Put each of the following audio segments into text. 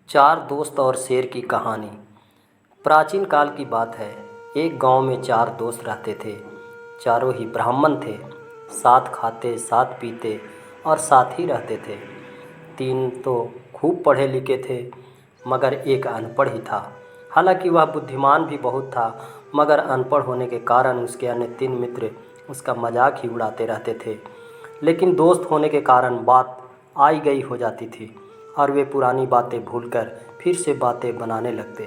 चार दोस्त और शेर की कहानी। प्राचीन काल की बात है। एक गांव में चार दोस्त रहते थे। चारों ही ब्राह्मण थे। साथ खाते, साथ पीते और साथ ही रहते थे। तीन तो खूब पढ़े लिखे थे, मगर एक अनपढ़ ही था। हालांकि वह बुद्धिमान भी बहुत था, मगर अनपढ़ होने के कारण उसके अन्य तीन मित्र उसका मजाक ही उड़ाते रहते थे। लेकिन दोस्त होने के कारण बात आई गई हो जाती थी और वे पुरानी बातें भूलकर फिर से बातें बनाने लगते।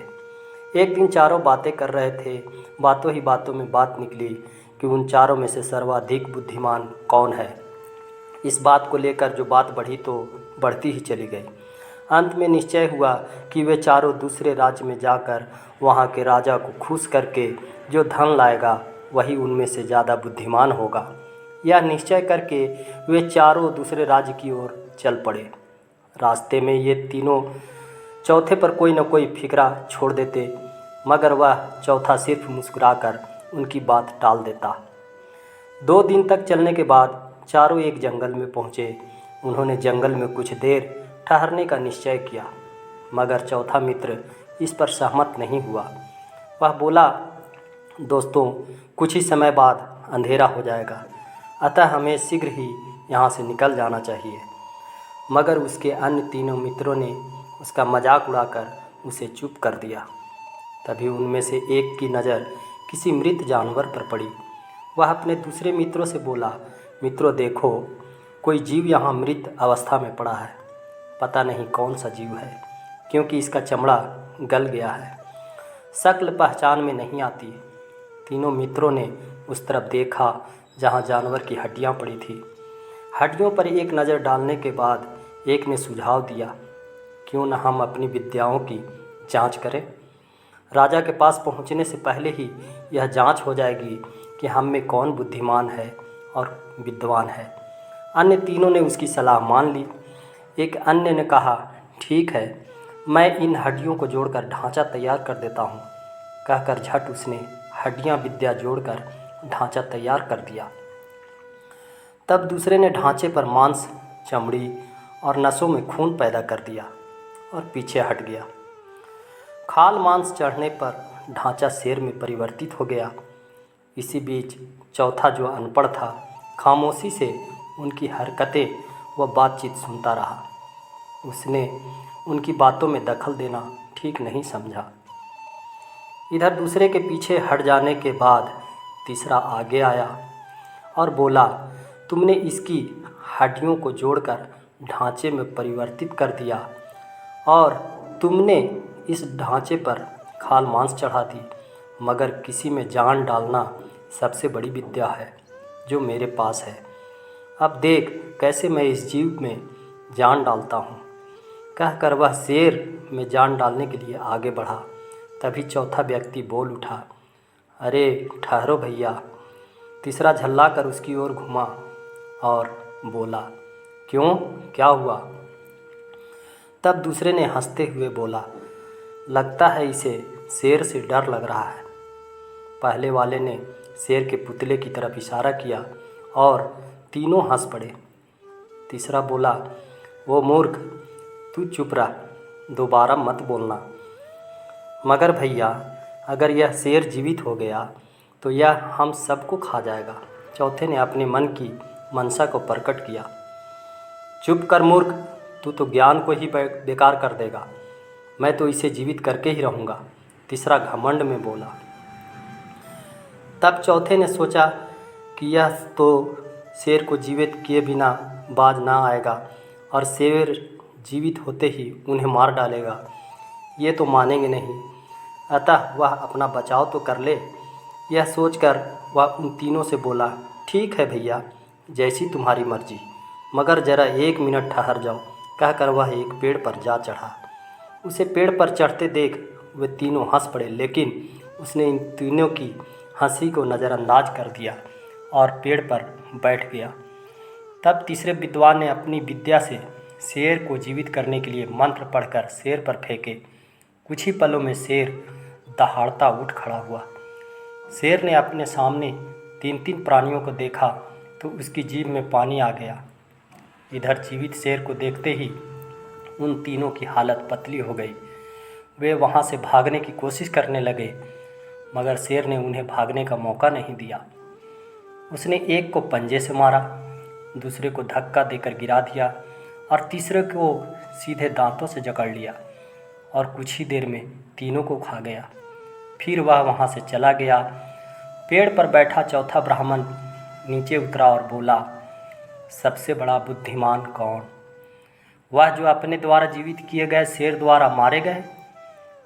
एक दिन चारों बातें कर रहे थे। बातों ही बातों में बात निकली कि उन चारों में से सर्वाधिक बुद्धिमान कौन है। इस बात को लेकर जो बात बढ़ी तो बढ़ती ही चली गई। अंत में निश्चय हुआ कि वे चारों दूसरे राज्य में जाकर वहाँ के राजा को खुश करके जो धन लाएगा वही उनमें से ज़्यादा बुद्धिमान होगा। यह निश्चय करके वे चारों दूसरे राज्य की ओर चल पड़े। रास्ते में ये तीनों चौथे पर कोई न कोई फिक्रा छोड़ देते, मगर वह चौथा सिर्फ मुस्कुराकर उनकी बात टाल देता। 2 दिन तक चलने के बाद चारों एक जंगल में पहुँचे। उन्होंने जंगल में कुछ देर ठहरने का निश्चय किया, मगर चौथा मित्र इस पर सहमत नहीं हुआ। वह बोला, दोस्तों, कुछ ही समय बाद अंधेरा हो जाएगा, अतः हमें शीघ्र ही यहाँ से निकल जाना चाहिए। मगर उसके अन्य तीनों मित्रों ने उसका मजाक उड़ाकर उसे चुप कर दिया। तभी उनमें से एक की नज़र किसी मृत जानवर पर पड़ी। वह अपने दूसरे मित्रों से बोला, मित्रों देखो, कोई जीव यहाँ मृत अवस्था में पड़ा है। पता नहीं कौन सा जीव है, क्योंकि इसका चमड़ा गल गया है, शक्ल पहचान में नहीं आती। तीनों मित्रों ने उस तरफ देखा जहाँ जानवर की हड्डियाँ पड़ी थी। हड्डियों पर एक नज़र डालने के बाद एक ने सुझाव दिया, क्यों न हम अपनी विद्याओं की जांच करें। राजा के पास पहुंचने से पहले ही यह जांच हो जाएगी कि हम में कौन बुद्धिमान है और विद्वान है। अन्य तीनों ने उसकी सलाह मान ली। एक अन्य ने कहा, ठीक है, मैं इन हड्डियों को जोड़कर ढांचा तैयार कर देता हूँ। कहकर झट उसने हड्डियाँ विद्या जोड़कर ढांचा तैयार कर दिया। तब दूसरे ने ढांचे पर मांस, चमड़ी और नसों में खून पैदा कर दिया और पीछे हट गया। खाल मांस चढ़ने पर ढांचा शेर में परिवर्तित हो गया। इसी बीच चौथा जो अनपढ़ था, खामोशी से उनकी हरकतें व बातचीत सुनता रहा। उसने उनकी बातों में दखल देना ठीक नहीं समझा। इधर दूसरे के पीछे हट जाने के बाद तीसरा आगे आया और बोला, तुमने इसकी हड्डियों को जोड़कर ढांचे में परिवर्तित कर दिया और तुमने इस ढांचे पर खाल मांस चढ़ा दी, मगर किसी में जान डालना सबसे बड़ी विद्या है जो मेरे पास है। अब देख कैसे मैं इस जीव में जान डालता हूँ। कहकर वह शेर में जान डालने के लिए आगे बढ़ा। तभी चौथा व्यक्ति बोल उठा, अरे ठहरो भैया। तीसरा झल्ला कर उसकी ओर घुमा और बोला, क्यों, क्या हुआ। तब दूसरे ने हंसते हुए बोला, लगता है इसे शेर से डर लग रहा है। पहले वाले ने शेर के पुतले की तरफ इशारा किया और तीनों हंस पड़े। तीसरा बोला, वो मूर्ख, तू चुप रह, दोबारा मत बोलना। मगर भैया, अगर यह शेर जीवित हो गया तो यह हम सबको खा जाएगा। चौथे ने अपने मन की मनसा को प्रकट किया। चुप कर मूर्ख, तू तो ज्ञान को ही बेकार कर देगा। मैं तो इसे जीवित करके ही रहूँगा। तीसरा घमंड में बोला। तब चौथे ने सोचा कि यह तो शेर को जीवित किए बिना बाज ना आएगा और शेर जीवित होते ही उन्हें मार डालेगा। ये तो मानेंगे नहीं, अतः वह अपना बचाव तो कर ले। यह सोचकर वह उन तीनों से बोला, ठीक है भैया, जैसी तुम्हारी मर्जी, मगर ज़रा 1 मिनट ठहर जाओ। कहकर वह एक पेड़ पर जा चढ़ा। उसे पेड़ पर चढ़ते देख वे तीनों हंस पड़े, लेकिन उसने इन तीनों की हंसी को नज़रअंदाज कर दिया और पेड़ पर बैठ गया। तब तीसरे विद्वान ने अपनी विद्या से शेर को जीवित करने के लिए मंत्र पढ़कर शेर पर फेंके। कुछ ही पलों में शेर दहाड़ता उठ खड़ा हुआ। शेर ने अपने सामने 3 प्राणियों को देखा तो उसकी जीभ में पानी आ गया। इधर जीवित शेर को देखते ही उन तीनों की हालत पतली हो गई। वे वहाँ से भागने की कोशिश करने लगे, मगर शेर ने उन्हें भागने का मौका नहीं दिया। उसने एक को पंजे से मारा, दूसरे को धक्का देकर गिरा दिया और तीसरे को सीधे दांतों से जकड़ लिया और कुछ ही देर में तीनों को खा गया। फिर वह वहाँ से चला गया। पेड़ पर बैठा चौथा ब्राह्मण नीचे उतरा और बोला, सबसे बड़ा बुद्धिमान कौन? वह जो अपने द्वारा जीवित किए गए शेर द्वारा मारे गए,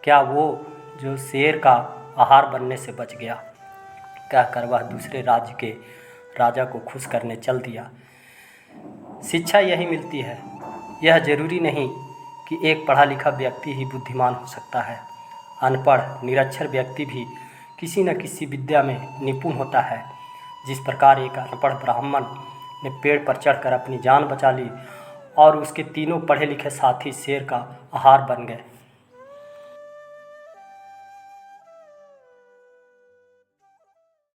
क्या वो जो शेर का आहार बनने से बच गया? कहकर वह दूसरे राज्य के राजा को खुश करने चल दिया। शिक्षा यही मिलती है, यह जरूरी नहीं कि एक पढ़ा लिखा व्यक्ति ही बुद्धिमान हो सकता है। अनपढ़ निरक्षर व्यक्ति भी किसी न किसी विद्या में निपुण होता है। जिस प्रकार एक अनपढ़ ब्राह्मण ने पेड़ पर चढ़कर अपनी जान बचा ली और उसके तीनों पढ़े लिखे साथी शेर का आहार बन गए।